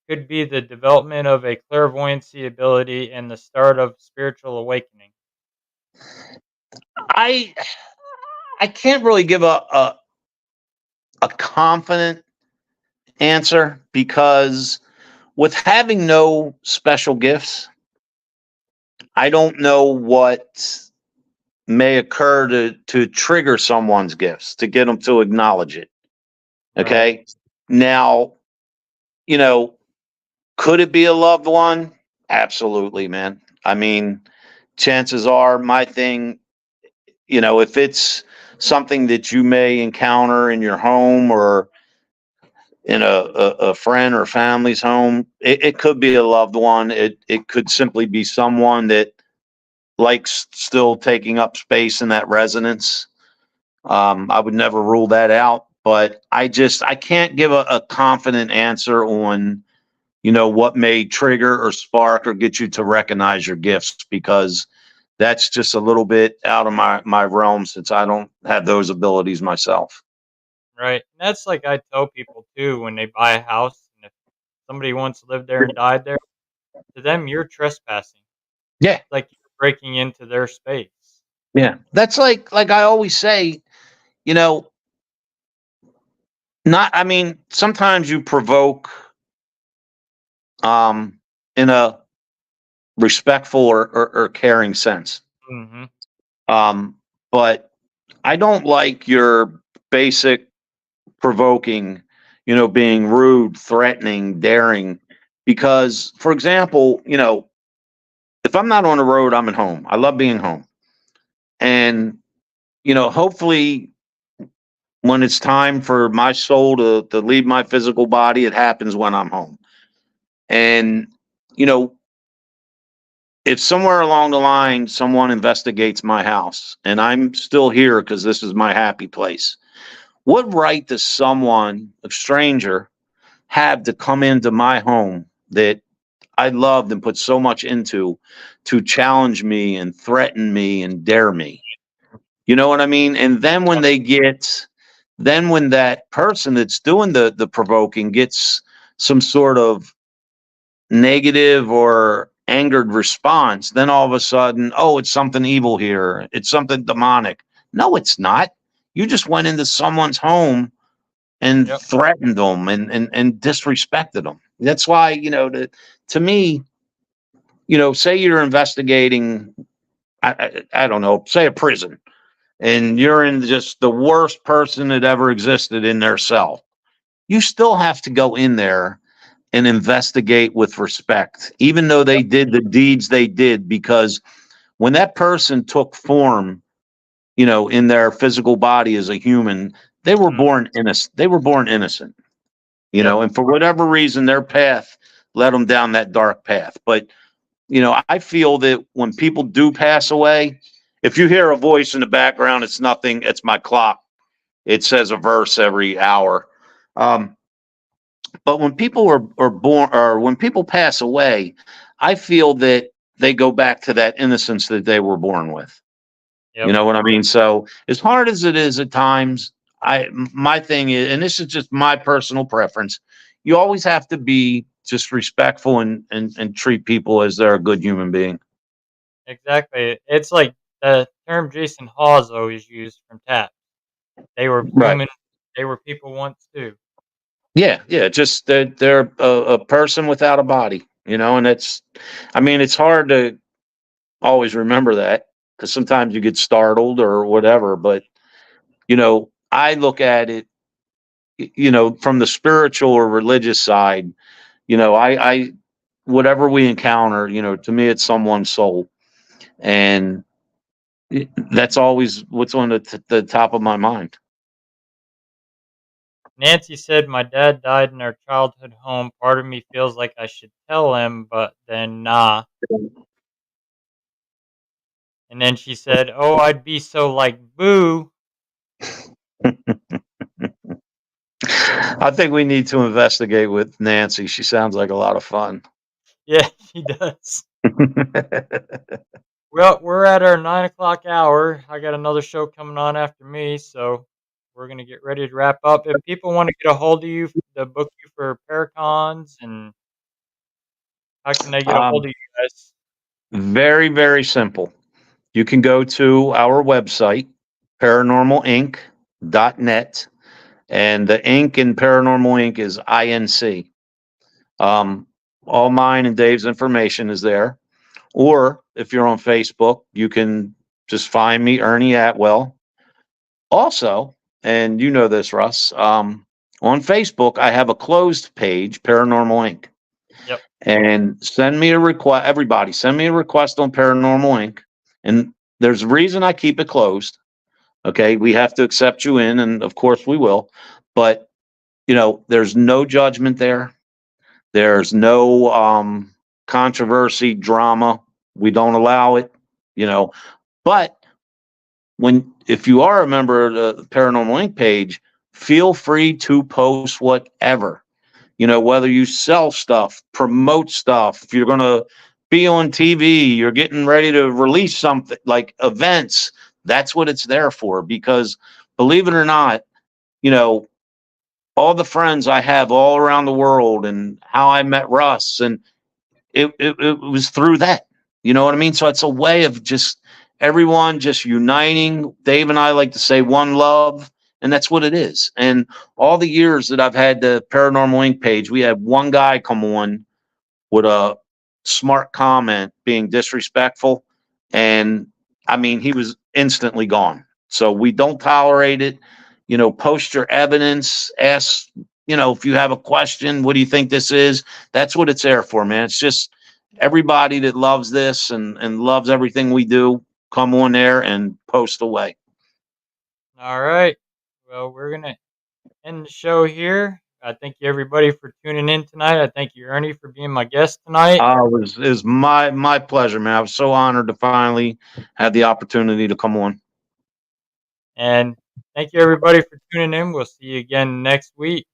could be the development of a clairvoyancy ability and the start of spiritual awakening. I I can't really give a confident answer because with having no special gifts, I don't know what may occur to trigger someone's gifts to get them to acknowledge it. Right. Okay. Now, you know, Could it be a loved one? Absolutely, man. I mean, chances are my thing, if it's something that you may encounter in your home or in a friend or family's home, it could be a loved one. It could simply be someone that likes still taking up space in that residence. I would never rule that out, but I can't give a confident answer on what may trigger or spark or get you to recognize your gifts, because that's just a little bit out of my realm, since I don't have those abilities myself. Right. And that's like I tell people too when they buy a house, and if somebody once lived there and died there, to them you're trespassing. Yeah. Like you're breaking into their space. Yeah. That's like I always say, you know, not I mean, sometimes you provoke in a respectful or caring sense. Mhm. Um, but I don't like your basic provoking, being rude, threatening, daring. Because, for example, if I'm not on the road, I'm at home. I love being home. And, hopefully when it's time for my soul to leave my physical body, it happens when I'm home. And, you know, if somewhere along the line someone investigates my house and I'm still here because this is my happy place, what right does someone, a stranger, have to come into my home that I loved and put so much into, to challenge me and threaten me and dare me? You know what I mean? And then when that person that's doing the provoking gets some sort of negative or angered response, then all of a sudden, oh, it's something evil here. It's something demonic. No, it's not. You just went into someone's home and Yep. threatened them and disrespected them. That's why, to me, say you're investigating, I don't know, say a prison, and you're in just the worst person that ever existed in their cell. You still have to go in there and investigate with respect, even though they Yep. did the deeds they did, because when that person took form, in their physical body as a human, they were Mm. born innocent. They were born innocent, Yep. and for whatever reason, their path led them down that dark path. But, I feel that when people do pass away, if you hear a voice in the background, it's nothing, it's my clock. It says a verse every hour. Um, but when people are born, or when people pass away, I feel that they go back to that innocence that they were born with. You Yep. know what I mean? So as hard as it is at times, my thing is, and this is just my personal preference, you always have to be just respectful and treat people as they're a good human being. Exactly. It's like the term Jason Hawes always used from Tap. They were Right. human. They were people once too. Yeah, yeah. Just they're a person without a body, and I mean, it's hard to always remember that, because sometimes you get startled or whatever. But I look at it, from the spiritual or religious side. I whatever we encounter, to me, it's someone's soul, and that's always what's on the top of my mind. Nancy said my dad died in our childhood home. Part of me feels like I should tell him, but then nah. And then she said, "Oh, I'd be so like boo." I think we need to investigate with Nancy. She sounds like a lot of fun. Yeah, she does. Well, we're at our 9 o'clock hour. I got another show coming on after me, so we're gonna get ready to wrap up. If people want to get a hold of you to book you for Paracons, and how can they get a hold um, of you guys? Very, very simple. You can go to our website, paranormalinc.net, and the ink in Paranormal Inc. is INC. Um, all mine and Dave's information is there. Or if you're on Facebook, you can just find me, Ernie Atwell. Also, and you know this, Russ, on Facebook, I have a closed page, Paranormal Inc. Yep. and send me a request. Everybody, send me a request on Paranormal Inc. And there's a reason I keep it closed. Okay, we have to accept you in, and of course we will. But there's no judgment there. There's no controversy, drama. We don't allow it. You know, but if you are a member of the Paranormal Inc. page, feel free to post whatever. Whether you sell stuff, promote stuff, if you're going to be on TV, you're getting ready to release something like events, that's what it's there for. Because believe it or not, you know, all the friends I have all around the world and how I met Russ, and it was through that. You know what I mean? So it's a way of just everyone just uniting. Dave and I like to say one love, and that's what it is. And all the years that I've had the Paranormal Inc. page, we had one guy come on with a smart comment being disrespectful. And I mean, he was instantly gone. So we don't tolerate it. Post your evidence, ask, if you have a question, what do you think this is? That's what it's there for, man. It's just everybody that loves this and loves everything we do, come on there and post away. All right. Well, we're going to end the show here. I thank you, everybody, for tuning in tonight. I thank you, Ernie, for being my guest tonight. It was my pleasure, man. I was so honored to finally have the opportunity to come on. And thank you, everybody, for tuning in. We'll see you again next week.